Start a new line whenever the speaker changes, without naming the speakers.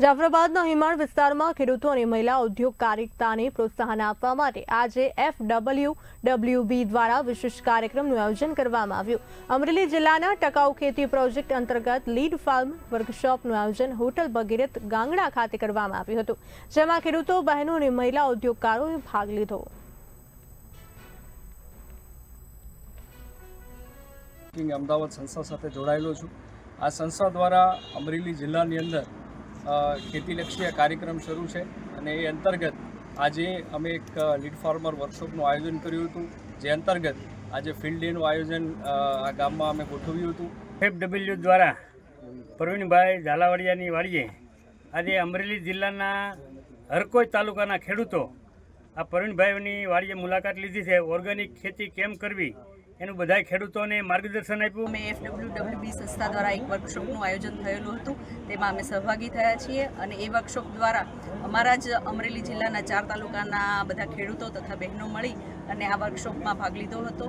જાફરાબાદના હિમાળ વિસ્તારમાં ખેડૂતો અને મહિલા ઉદ્યોગકારિતાને પ્રોત્સાહન આપવા માટે આજે FWWB દ્વારા વિશેષ કાર્યક્રમનું આયોજન કરવામાં આવ્યું। અમરેલી જિલ્લાના ટકાઉ ખેતી પ્રોજેક્ટ અંતર્ગત લીડ ફાર્મ વર્કશોપનું આયોજન હોટલ ભગીરથ ગાંગડા ખાતે કરવામાં આવ્યું હતું, જેમાં ખેડૂતો, બહેનો અને મહિલા ઉદ્યોગકારોએ ભાગ લીધો।
અમદાવાદ સંસ્થા સાથે જોડાયેલો છું। આ સંસ્થા દ્વારા અમરેલી જિલ્લાની અંદર ખેતીલક્ષી કાર્યક્રમ શરૂ છે અને એ અંતર્ગત આજે અમે એક લીડ ફાર્મર વર્કશોપનું આયોજન કર્યું હતું, જે અંતર્ગત આજે ફિલ્ડ ડેનું આયોજન આ ગામમાં અમે ગોઠવ્યું હતું।
FW દ્વારા પ્રવીણભાઈ ઝાલાવાડિયાની વાડીએ આજે અમરેલી જિલ્લાના હરકોઈ તાલુકાના ખેડૂતો આ પ્રવીણભાઈની વાડીએ મુલાકાત લીધી છે। ઓર્ગેનિક ખેતી કેમ કરવી એનું બધાય ખેડૂતોને માર્ગદર્શન આપ્યું।
અમે FWWB સંસ્થા દ્વારા એક વર્કશોપનું આયોજન થયેલું હતું, તેમાં અમે સહભાગી થયા છીએ અને એ વર્કશોપ દ્વારા અમારા જ અમરેલી જિલ્લાના 4 તાલુકાના બધા ખેડૂતો તથા બહેનો મળી અને આ વર્કશોપમાં ભાગ લીધો હતો।